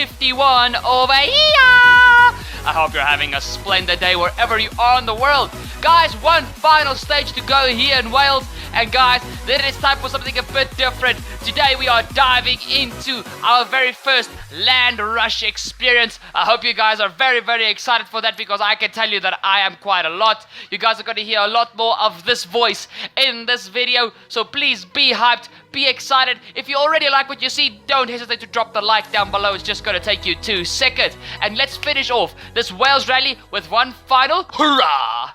51 over here. I hope you're having a splendid day wherever you are in the world. Guys, one final stage to go here in Wales. And guys, then it's time for something a bit different. Today we are diving into our very first land rush experience. I hope you guys are very, very excited for that, because I can tell you that I am quite a lot. You guys are going to hear a lot more of this voice in this video. So please be hyped, be excited. If you already like what you see, don't hesitate to drop the like down below. It's just going to take you 2 seconds. And let's finish off this Wales rally with one final hurrah!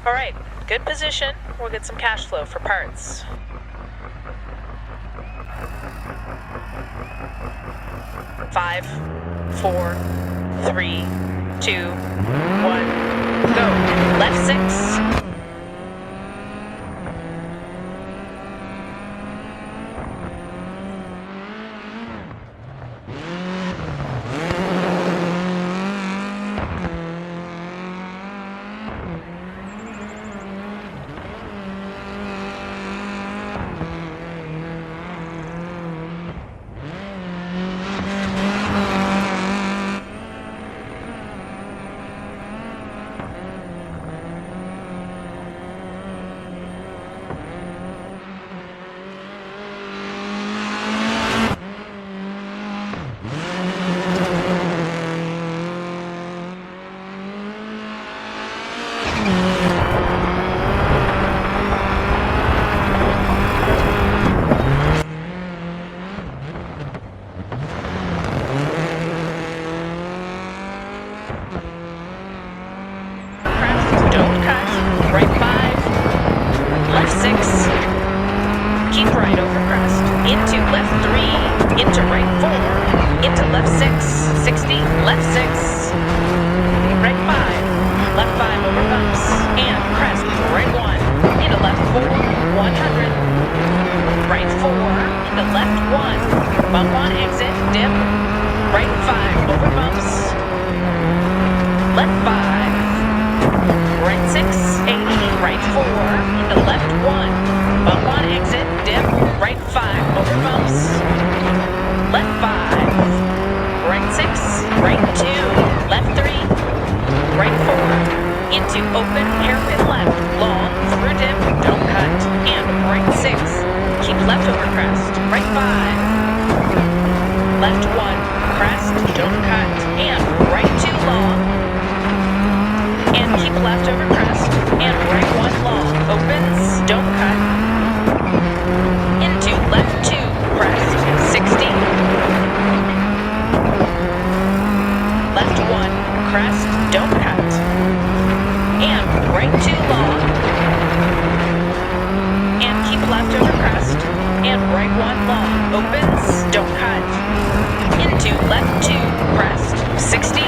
Alright, good position. We'll get some cash flow for parts. Five, 4, 3, 2, 1, go. Left 6. Bump on exit, dip, right 5, over bumps, left 5, right 6, 80, right 4, into left 1, bump on exit, dip, right 5, over bumps, left 5, right 6, right 2, left 3, right 4, into open hairpin left, long, through dip, don't cut, and right 6, keep left over crest, right 5, left 1, crest, don't cut, and right 2 long, and keep left over crest, and right 1 long, opens, don't cut, into left 2, crest, 60, left 1, crest, don't cut, and right 2 long, and keep left over crest, and right 1 long, opens, don't cut, into left 2, crest, 60,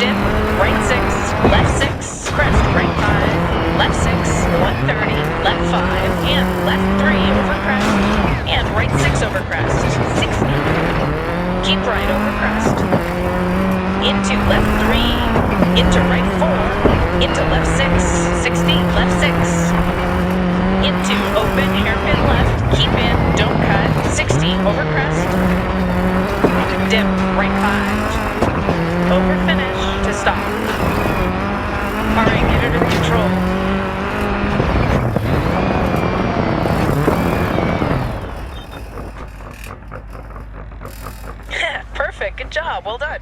dip, right 6, left 6, crest, right 5, left 6, 130, left 5, and left 3 over crest, and right 6 over crest, 60. Keep right over crest. Into left 3, into right 4, into left 6, 60, left 6. Into open, hairpin left, keep in, don't cut, 60, over crest. Dip, right 5. Over finish to stop. Alright, get it under control. Perfect, good job, well done.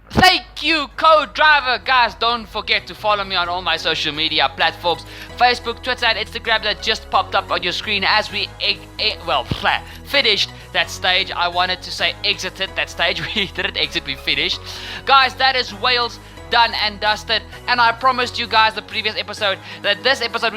Thank you, co-driver. Guys, don't forget to follow me on all my social media platforms. Facebook, Twitter, and Instagram that just popped up on your screen as we, finished that stage. I wanted to say exited that stage. We didn't exit, we finished. Guys, that is Wales done and dusted, and I promised you guys the previous episode that this episode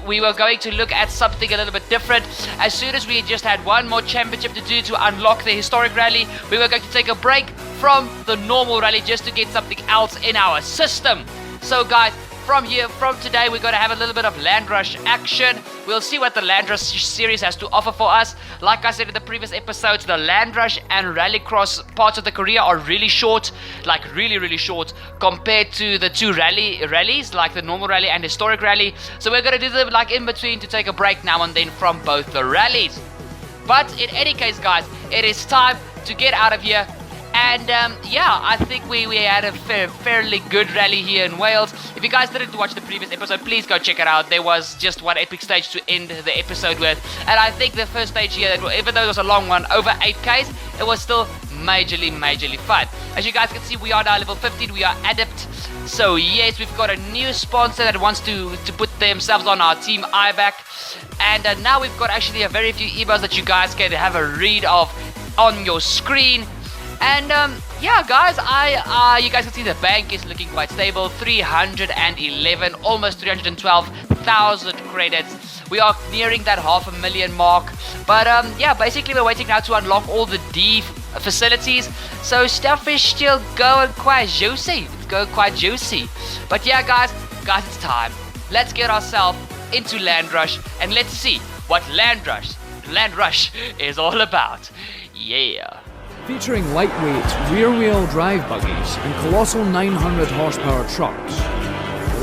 we were going to look at something a little bit different. As soon as we just had one more championship to do to unlock the historic rally, we were going to take a break from the normal rally just to get something else in our system. So guys, from today we're going to have a little bit of Land Rush action. We'll see what the Land Rush series has to offer for us. Like I said in the previous episodes, the Land Rush and Rallycross parts of the career are really short, like really short compared to the two rallies, like the normal rally and historic rally. So we're going to do them like in between to take a break now and then from both the rallies. But in any case guys, it is time to get out of here. And yeah, I think we had a fairly good rally here in Wales. If you guys didn't watch the previous episode, please go check it out. There was just one epic stage to end the episode with. And I think the first stage here, even though it was a long one, over 8Ks, it was still majorly fun. As you guys can see, we are now level 15, we are Adept. So yes, we've got a new sponsor that wants to put themselves on our team IBAC. And now we've got actually a very few emails that you guys can have a read of on your screen. And yeah guys, you guys can see the bank is looking quite stable. 311, almost 312,000 credits. We are nearing that 500,000 mark. But yeah, basically we're waiting now to unlock all the D facilities. So stuff is still going quite juicy. It's going quite juicy. But yeah guys, it's time. Let's get ourselves into Land Rush and let's see what Land Rush is all about. Yeah. Featuring lightweight rear-wheel drive buggies and colossal 900 horsepower trucks,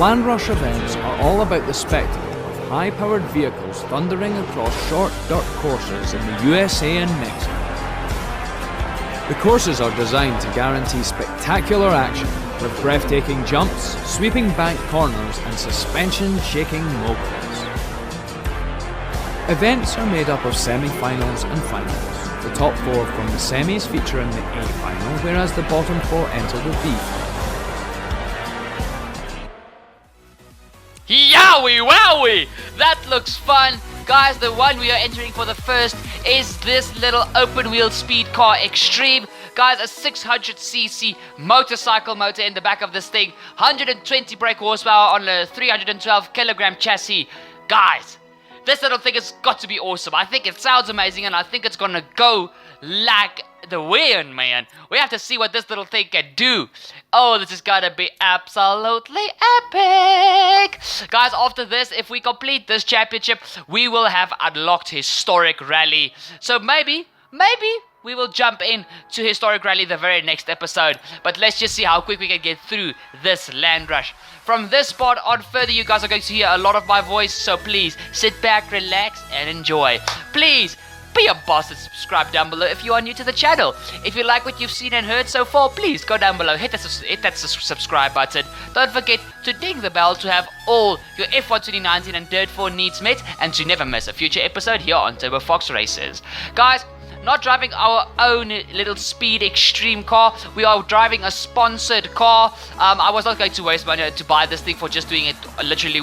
Land Rush events are all about the spectacle of high-powered vehicles thundering across short dirt courses in the USA and Mexico. The courses are designed to guarantee spectacular action with breathtaking jumps, sweeping bank corners and suspension-shaking moguls. Events are made up of semi-finals and finals. The top 4 from the semis feature in the A final, whereas the bottom 4 enter the B final. Yowie wowie! That looks fun! Guys, the one we are entering for the first is this little open wheel speed car Extreme. Guys, a 600cc motorcycle motor in the back of this thing. 120 brake horsepower on a 312 kilogram chassis. Guys, this little thing has got to be awesome. I think it sounds amazing and I think it's gonna go like the wind, man. We have to see what this little thing can do. Oh, this is gonna be absolutely epic. Guys, after this, if we complete this championship, we will have unlocked Historic Rally. So maybe we will jump in to Historic Rally the very next episode. But let's just see how quick we can get through this Land Rush. From this part on further, you guys are going to hear a lot of my voice, so please sit back, relax, and enjoy. Please be a boss and subscribe down below if you are new to the channel. If you like what you've seen and heard so far, please go down below, hit that subscribe button. Don't forget to ding the bell to have all your F1 2019 and Dirt 4 needs met and to never miss a future episode here on Turbo Fox Races. Guys, not driving our own little speed extreme car. We are driving a sponsored car. I was not going to waste money to buy this thing for just doing it literally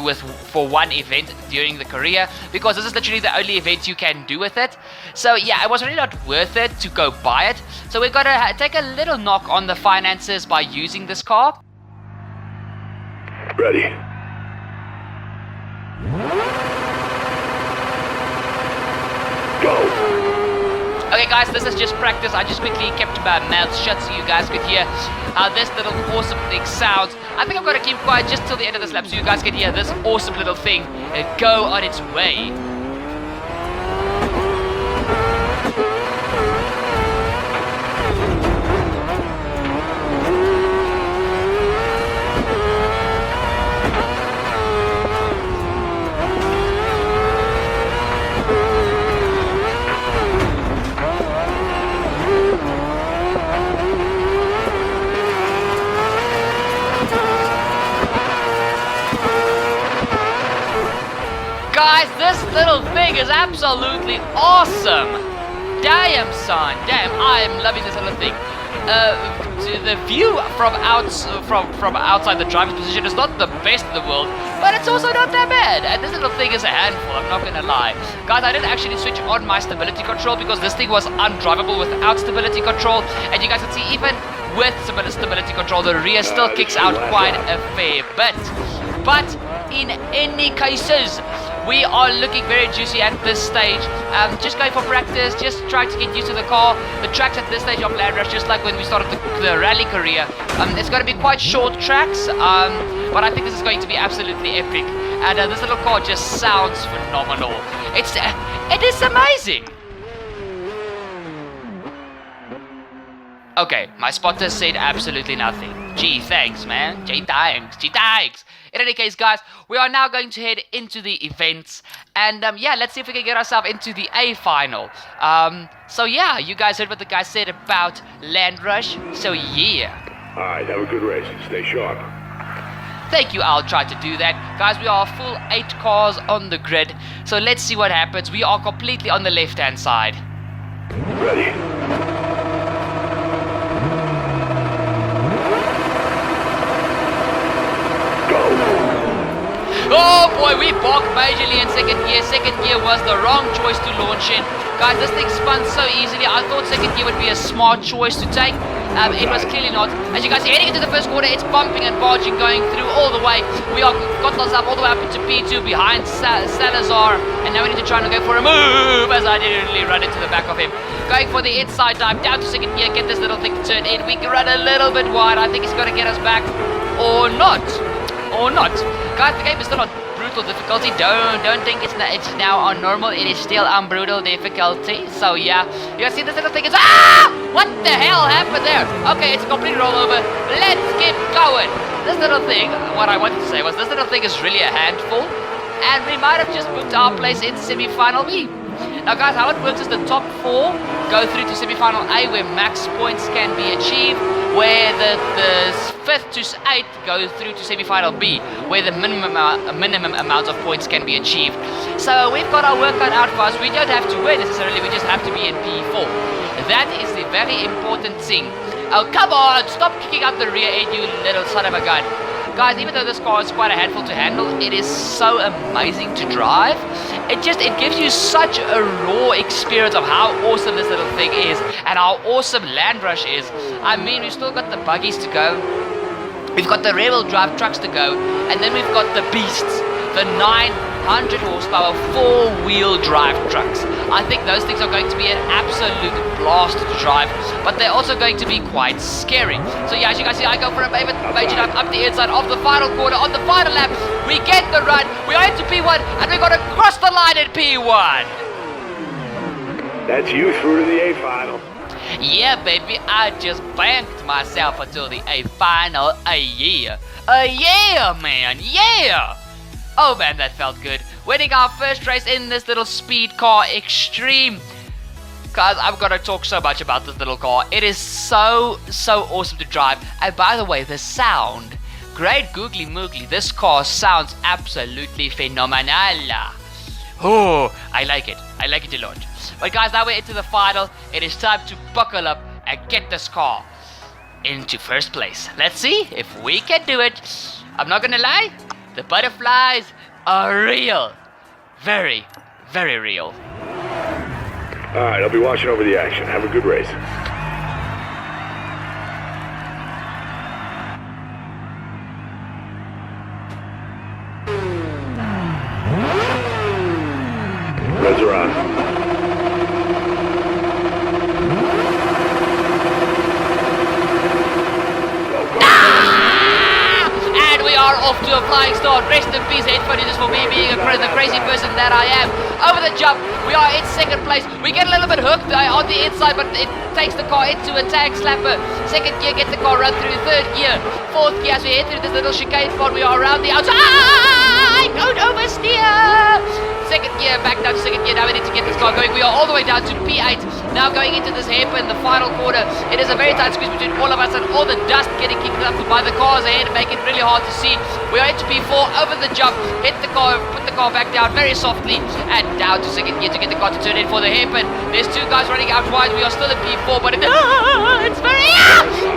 for one event during the career, because this is literally the only event you can do with it. So yeah, it was really not worth it to go buy it. So we're gonna take a little knock on the finances by using this car. Ready. Go. Okay guys, this is just practice. I just quickly kept my mouth shut so you guys could hear how this little awesome thing sounds. I think I'm going to keep quiet just till the end of this lap so you guys can hear this awesome little thing go on its way. Guys, this little thing is absolutely awesome. Damn, son. Damn, I am loving this little thing. The view from outside the driver's position is not the best in the world, but it's also not that bad. And this little thing is a handful, I'm not gonna lie. Guys, I didn't actually switch on my stability control because this thing was undrivable without stability control. And you guys can see even with stability control, the rear still kicks out quite a fair bit. But in any cases, we are looking very juicy at this stage. Just going for practice, just trying to get used to the car. The tracks at this stage of Land Rush, just like when we started the rally career, it's going to be quite short tracks, but I think this is going to be absolutely epic. And this little car just sounds phenomenal. It is amazing. Okay, my spotter said absolutely nothing. Gee, thanks, man. Gee, thanks. In any case, guys, we are now going to head into the events. And, yeah, let's see if we can get ourselves into the A final. So, yeah, you guys heard what the guy said about Land Rush. So, yeah. Alright, have a good race. Stay sharp. Thank you, I'll try to do that. Guys, we are a full 8 cars on the grid. So, let's see what happens. We are completely on the left-hand side. Ready. Oh boy, we balked majorly in second gear. Second gear was the wrong choice to launch in. Guys, this thing spun so easily. I thought second gear would be a smart choice to take. It was clearly not. As you guys see, heading into the first quarter, it's bumping and barging, going through all the way. We are got ourselves all the way up into P2 behind Salazar. And now we need to try and go for a move as I nearly run into the back of him. Going for the inside dive, down to second gear, get this little thing to turn in. We can run a little bit wide. I think he's going to get us back. Or not. Or not. Guys, the game is still on brutal difficulty. Don't think it's now on normal. It is still on brutal difficulty. So yeah, you guys see this little thing is what the hell happened there? Okay, it's a complete rollover. Let's get going. This little thing, what I wanted to say was this little thing is really a handful, and we might have just booked our place in semi-final B. Now guys, how it works is the top 4 go through to semi-final A, where max points can be achieved, where the 5th to 8th go through to semi-final B, where the minimum amount of points can be achieved. So we've got our work cut out for us. We don't have to win necessarily, we just have to be in P4. That is the very important thing. Oh, come on, stop kicking out the rear end, you little son of a gun. Guys, even though this car is quite a handful to handle, it is so amazing to drive. It gives you such a raw experience of how awesome this little thing is and how awesome Land Rush is. I mean, we've still got the buggies to go. We've got the rear-wheel drive trucks to go, and then we've got the beasts, the 900 horsepower 4-wheel drive trucks. I think those things are going to be an absolute blast to drive, but they're also going to be quite scary. So yeah, as you guys see, I go for a major dive up the inside of the final corner on the final lap. We get the run, we are into P1, and we're going to cross the line at P1. That's you through to the A final. Yeah, baby, I just banked myself until the A final. A year, man, yeah. Oh man, that felt good. Winning our first race in this little speed car, Extreme. Guys, I'm gonna talk so much about this little car. It is so awesome to drive. And by the way, the sound, great googly moogly, this car sounds absolutely phenomenal. Oh, I like it a lot. But guys, now we're into the final. It is time to buckle up and get this car into first place. Let's see if we can do it. I'm not gonna lie, the butterflies are real. Very, very real. Alright, I'll be watching over the action. Have a good race. Reds are on. off to a flying start. Rest in peace, headphone users, for me being the crazy person that I am. Over the jump, we are in second place. We get a little bit hooked on the inside, but it takes the car into a tag slapper. Second gear, get the car run through. Third gear, fourth gear, as we head through this little chicane spot, we are around the outside. Don't oversteer. Second gear, back down to second gear. Now we need to get this car going. We are all the way down to P8. Now going into this hairpin, the final quarter. It is a very tight squeeze between all of us and all the dust getting kicked up by the cars ahead, make it really hard to see. We are into P4, over the jump, hit the car, put the car back down very softly, and down to second gear to get the car to turn in for the hairpin. There's two guys running out wide. We are still in P4, but it's very...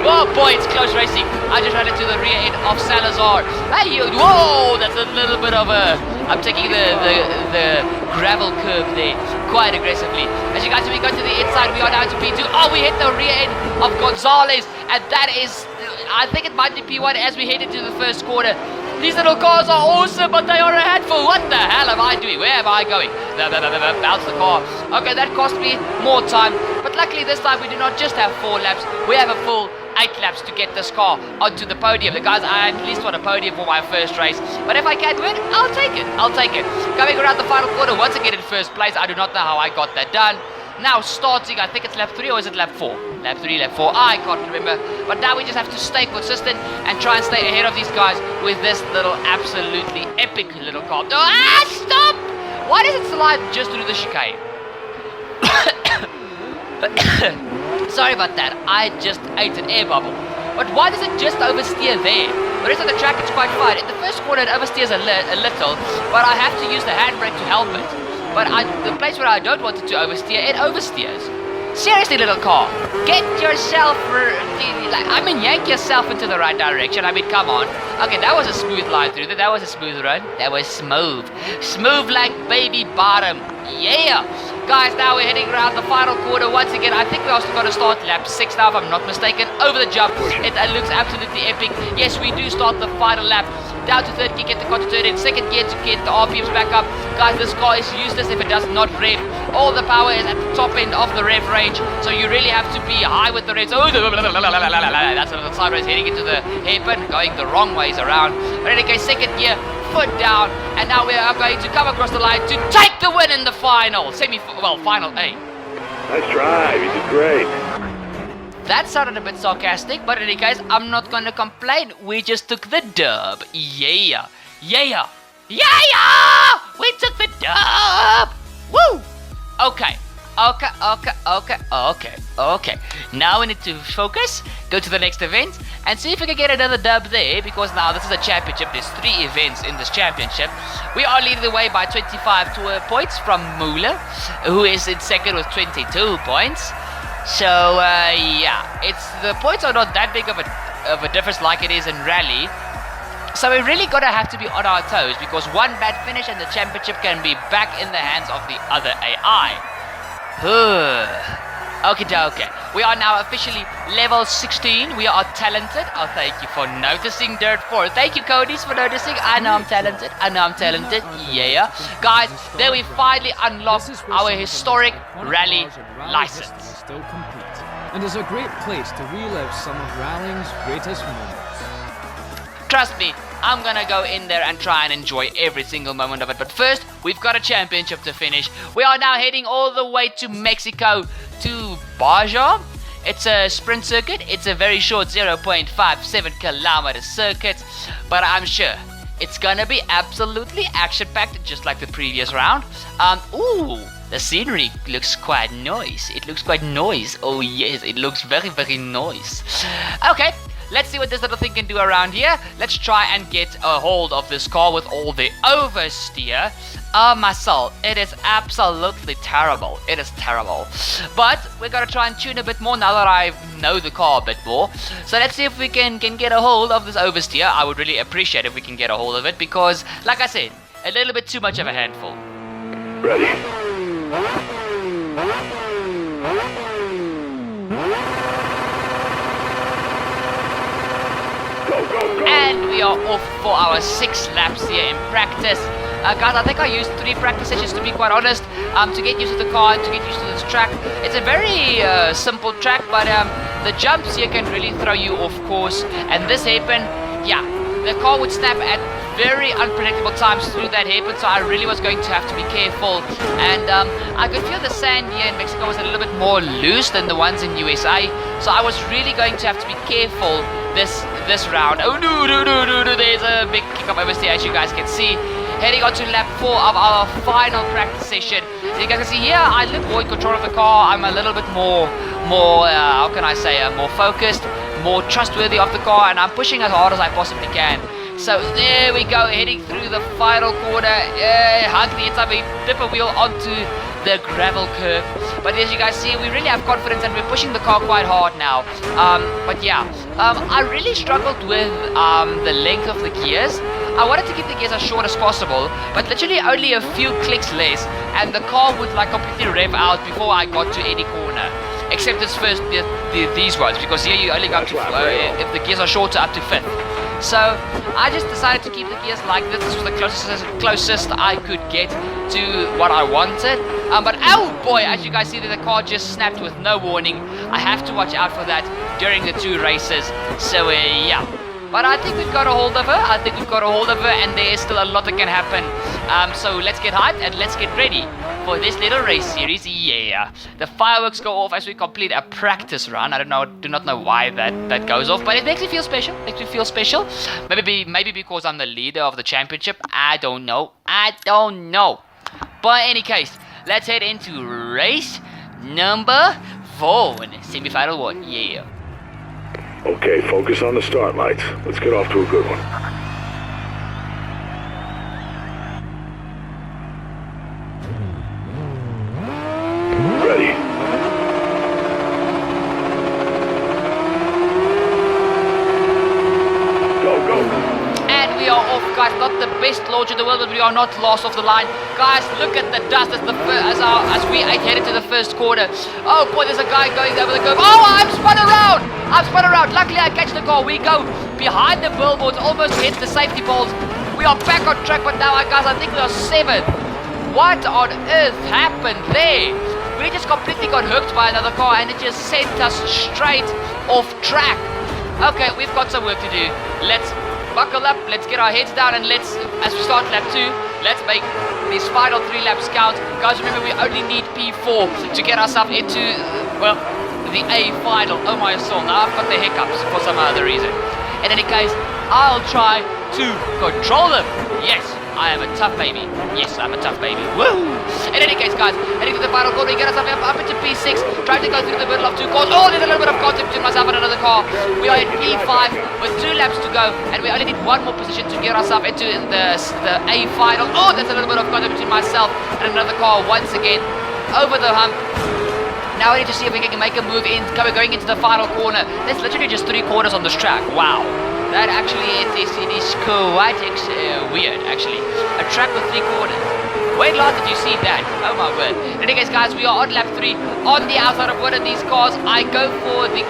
Oh boy, it's close racing. I just ran into the rear end of Salazar. Hey, whoa, that's a little bit of a... I'm taking the gravel curve there quite aggressively. As you guys see, we go to the inside, we are down to P2. Oh, we hit the rear end of Gonzalez, and that is, I think it might be P1 as we head into the first quarter. These little cars are awesome, but they are a handful. What the hell am I doing? Where am I going? Bounce the car. Okay, that cost me more time, but luckily this time we do not just have 4 laps, we have a full 8 laps to get this car onto the podium. The guys, I at least want a podium for my first race, but if I can't win, I'll take it. Coming around the final quarter, once again in first place. I do not know how I got that done. Now starting, I think it's lap 3 or is it lap 4? Lap 3, lap 4, I can't remember. But now we just have to stay consistent and try and stay ahead of these guys with this little absolutely epic little car. Stop! Why does it slide just through the chicane? Sorry about that, I just ate an air bubble. But why does it just oversteer there? The rest of the track is quite fine. In the first corner it oversteers a little, but I have to use the handbrake to help it. But the place where I don't want it to oversteer, it oversteers. Seriously, little car, get yourself, yank yourself into the right direction. I mean, come on. Okay, that was a smooth line through there. That was a smooth run. That was smooth. Smooth like baby bottom. Yeah. Guys, now we're heading around the final quarter once again. I think we also got to start lap 6 now, if I'm not mistaken. Over the jump. It looks absolutely epic. Yes, we do start the final lap. Down to third gear, get the car to turn in. Second gear to get the RPMs back up. Guys, this car is useless if it does not rev. All the power is at the top end of the rev range, so you really have to be high with the revs. Oh, that's a little sideways heading into the hairpin, going the wrong ways around. But in any case, second gear, foot down, and now we are going to come across the line to take the win in the final. Final A. Nice drive, you did great. That sounded a bit sarcastic, but in any case, I'm not going to complain. We just took the dub. Yeah. We took the dub. Woo. Okay. Now we need to focus, go to the next event, and see if we can get another dub there, because now this is a championship. There's 3 events in this championship. We are leading the way by 25 points from Muller, who is in second with 22 points. So, the points are not that big of a difference like it is in rally. So we really gotta have to be on our toes, because one bad finish and the championship can be back in the hands of the other AI. Okay. We are now officially level 16. We are talented. Oh, thank you for noticing, Dirt4. Thank you, Codys, for noticing. I know I'm talented. Yeah. Guys, there we finally unlocked our historic rally license. Still complete, and is a great place to relive some of rallying's greatest moments. Trust me, I'm gonna go in there and try and enjoy every single moment of it. But first, we've got a championship to finish. We are now heading all the way to Mexico, to Baja. It's a sprint circuit. It's a very short 0.57 kilometer circuit, but I'm sure it's gonna be absolutely action-packed, just like the previous round. The scenery looks quite nice. Oh yes, it looks very, very nice. Okay, let's see what this little thing can do around here. Let's try and get a hold of this car with all the oversteer. Oh my soul, it is absolutely terrible. It is terrible. But we're gonna try and tune a bit more now that I know the car a bit more. So let's see if we can get a hold of this oversteer. I would really appreciate if we can get a hold of it, because, like I said, a little bit too much of a handful. Ready? Go. And we are off for our 6 laps here in practice. Guys, I think I used 3 practice sessions, to be quite honest, to get used to the car and to get used to this track. It's a very simple track, but the jumps here can really throw you off course. And this hairpin, the car would snap at very unpredictable times through that hairpin, so I really was going to have to be careful. And I could feel the sand here in Mexico was a little bit more loose than the ones in USA, so I was really going to have to be careful this round. Oh no, there's a big kick up oversteer, as you guys can see. Heading on to lap 4 of our final practice session. So you guys can see here, I look more in control of the car. I'm a little bit more how can I say, more focused, more trustworthy of the car, and I'm pushing as hard as I possibly can. So there we go, heading through the final corner. Hug the inside, we dip a wheel onto the gravel curve. But as you guys see, we really have confidence and we're pushing the car quite hard now. But yeah, I really struggled with the length of the gears. I wanted to keep the gears as short as possible, but literally only a few clicks less, and the car would like completely rev out before I got to any corner. Except this first, these ones, because here you only go up to, if the gears are shorter, up to 5th. So I just decided to keep the gears like this. This was the closest I could get to what I wanted. But oh boy, as you guys see, the car just snapped with no warning. I have to watch out for that during the 2 races. So yeah. But I think we've got a hold of her. And there is still a lot that can happen. So let's get hyped and let's get ready for this little race series. Yeah, the fireworks go off as we complete a practice run. I do not know why that goes off, but it makes me feel special. Maybe because I'm the leader of the championship. I don't know. But in any case, let's head into race number 4, semi-final 1. Yeah. Okay, focus on the start lights. Let's get off to a good one. Ready. Go. And we are off, guys. Not the best launch in the world, but we are not lost off the line. Guys, look at the dust as we head into the first quarter. Oh boy, there's a guy going over the curve. Oh, I'm spun around. Luckily, I catch the car. We go behind the billboards, almost hit the safety poles. We are back on track, but now, guys, I think we are 7th. What on earth happened there? We just completely got hooked by another car, and it just sent us straight off track. Okay, we've got some work to do. Let's buckle up, let's get our heads down, and let's, as we start lap 2, let's make these final 3 laps count. Guys, remember, we only need P4 to get ourselves into, well, the A final. Oh my soul, now I've got the hiccups for some other reason. In any case, I'll try to control them. Yes, I am a tough baby. Woo! In any case, guys, heading to the final corner, we get ourselves up into P6, trying to go through the middle of 2 cars. Oh, there's a little bit of contact between myself and another car. We are in P5 with 2 laps to go, and we only need 1 more position to get ourselves into the A final. Oh, there's a little bit of contact between myself and another car once again over the hump. Now we need to see if we can make a move in, going into the final corner. There's literally just 3 corners on this track. Wow. That actually is quite weird, actually. A track with 3 corners. Wait, Lord, did you see that? Oh my word. In any case, guys, we are on lap 3, on the outside of one of these cars. I go for the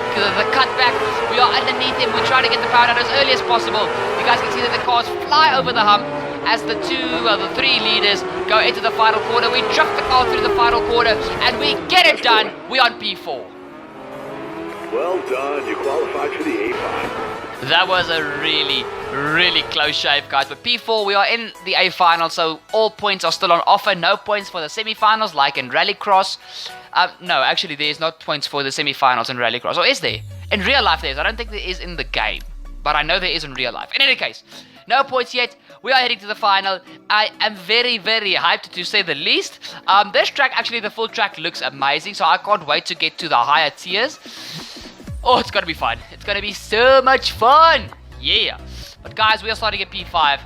cutback. We are underneath him. We try to get the power out as early as possible. You guys can see that the cars fly over the hump as the 3 leaders go into the final corner. We drift the car through the final corner, and we get it done. We're on P4. Well done. You qualified for the A final. That was a really, really close shave, guys. But P4, we are in the A final, so all points are still on offer. No points for the semi-finals, like in Rallycross. No, actually, there is not points for the semi-finals in Rallycross. Or is there? In real life, there is. I don't think there is in the game, but I know there is in real life. In any case, no points yet. We are heading to the final. I am very, very hyped, to say the least. This track, actually, the full track looks amazing, so I can't wait to get to the higher tiers. Oh, it's gonna be fun. It's gonna be so much fun. Yeah. But guys, we are starting at P5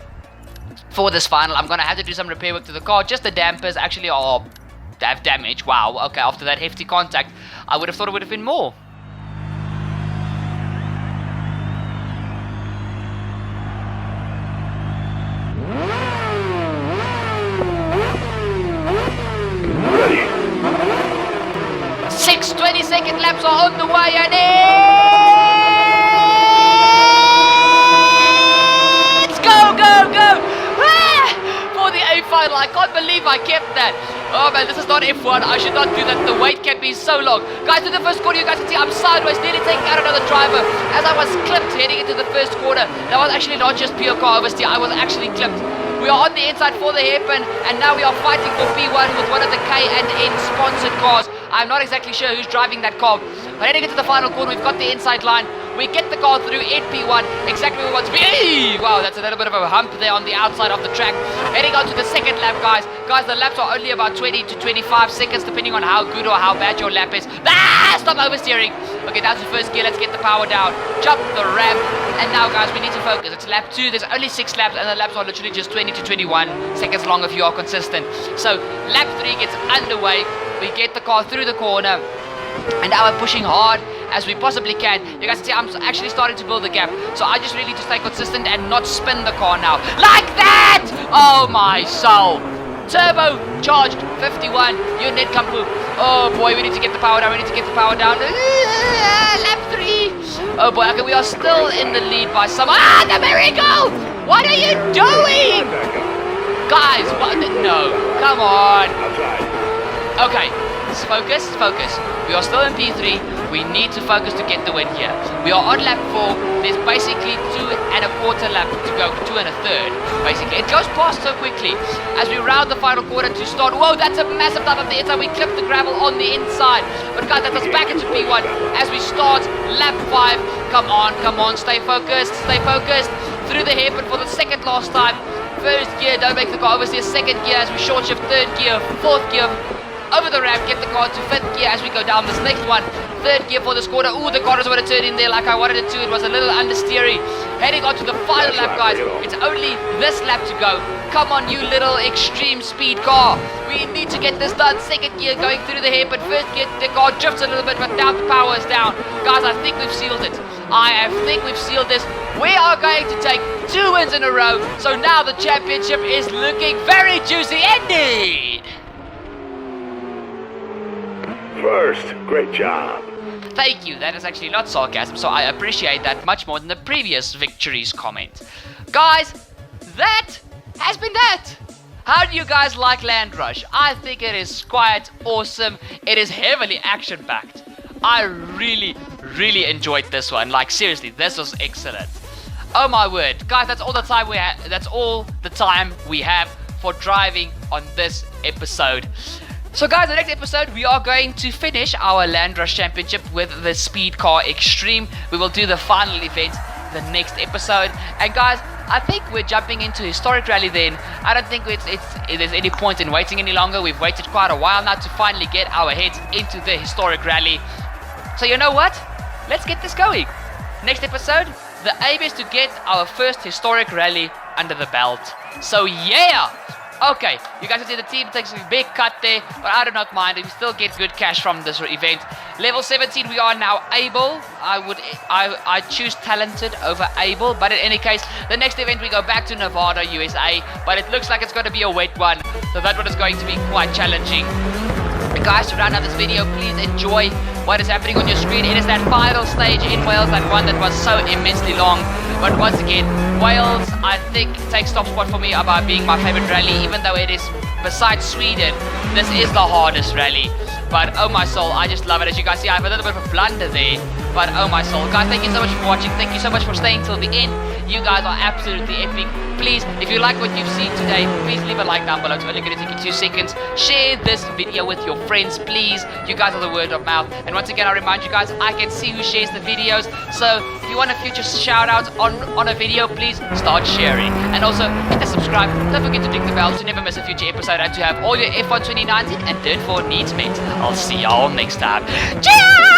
for this final. I'm gonna have to do some repair work to the car. Just the dampers actually are have damage. Wow. Okay, after that hefty contact, I would have thought it would have been more. Ready. 6 20-second laps are on the way, and it's go! Ah! For the A final final. I can't believe I kept that. Oh man, this is not F1. I should not do that. The wait can be so long. Guys, to the first corner, you guys can see I'm sideways, nearly taking out another driver. As I was clipped heading into the first corner. That was actually not just pure car oversteer. I was actually clipped. We are on the inside for the hairpin, and now we are fighting for P1 with one of the K and N sponsored cars. I'm not exactly sure who's driving that car. But heading into the final corner, we've got the inside line. We get the car through in P1, exactly where we want to be. Wow, that's a little bit of a hump there on the outside of the track. Heading on to the second lap, guys. Guys, the laps are only about 20 to 25 seconds, depending on how good or how bad your lap is. Stop oversteering. Okay, that's the first gear. Let's get the power down. Jump the ramp. And now, guys, we need to focus. It's lap 2. There's only 6 laps, and the laps are literally just 20 to 21 seconds long if you are consistent. So, lap 3 gets underway. We get the car through the corner. And now we're pushing hard as we possibly can. You guys can see I'm actually starting to build the gap. So I just really need to stay consistent and not spin the car now. Like that! Oh my soul. Turbo charged 51. Unit Kampu. Oh boy, we need to get the power down. We need to get the power down. Lap 3. Oh boy, okay, we are still in the lead by some. The miracle! What are you doing? Guys, what? No, come on. Okay. Focus. We are still in P3. We need to focus to get the win here. We are on lap 4. There's basically 2.25 lap to go, 2 1/3. Basically, it goes past so quickly as we round the final quarter to start. Whoa, that's a massive dive up the inside. We clip the gravel on the inside. But guys, that's us back into P1 as we start lap 5. Come on, stay focused. Through the hairpin for the second last time. First gear, don't make the car oversteer. Second gear as we short shift. Third gear, fourth gear. Over the ramp, get the car to 5th gear as we go down this next one. 3rd gear for this quarter. Ooh, the car doesn't want to turn in there like I wanted it to. It was a little understeery. Heading on to the final lap, guys. It's only this lap to go. Come on, you little extreme speed car. We need to get this done. 2nd gear going through the hairpin. 1st gear, the car drifts a little bit, but now the power is down. Guys, I think we've sealed it. I think we've sealed this. We are going to take 2 wins in a row. So now the championship is looking very juicy indeed. First, great job. Thank you, that is actually not sarcasm, so I appreciate that much more than the previous victories comment. Guys, that has been that. How do you guys like Land Rush? I think it is quite awesome. It is heavily action-packed. I really enjoyed this one. Like, seriously, this was excellent. Oh my word. Guys, that's all the time we have. That's all the time we have for driving on this episode. So guys, the next episode we are going to finish our Land Rush Championship with the Speed Car Extreme. We will do the final event the next episode. And guys, I think we're jumping into Historic Rally then. I don't think there's any point in waiting any longer. We've waited quite a while now to finally get our heads into the Historic Rally. So you know what? Let's get this going. Next episode, the aim is to get our first Historic Rally under the belt. So yeah! Okay, you guys can see the team takes a big cut there, but I do not mind. We still get good cash from this event. Level 17, we are now able. I choose talented over able, but in any case, the next event we go back to Nevada, USA, but it looks like it's going to be a wet one, so that one is going to be quite challenging. Guys, to round out this video, please enjoy what is happening on your screen. It is that final stage in Wales, that one that was so immensely long. But once again, Wales, I think, takes top spot for me about being my favorite rally, even though it is, besides Sweden, this is the hardest rally. But oh my soul, I just love it. As you guys see, I have a little bit of a blunder there. But oh my soul. Guys, thank you so much for watching. Thank you so much for staying till the end. You guys are absolutely epic. Please, if you like what you've seen today, please leave a like down below. It's only going to take you 2 seconds. Share this video with your friends, please. You guys are the word of mouth. And once again, I remind you guys, I can see who shares the videos. So if you want a future shout out on a video, please start sharing. And also, hit the subscribe. Don't forget to ding the bell to never miss a future episode and to have all your F1 2019 and Dirt 4 needs met. I'll see y'all next time. Cheers!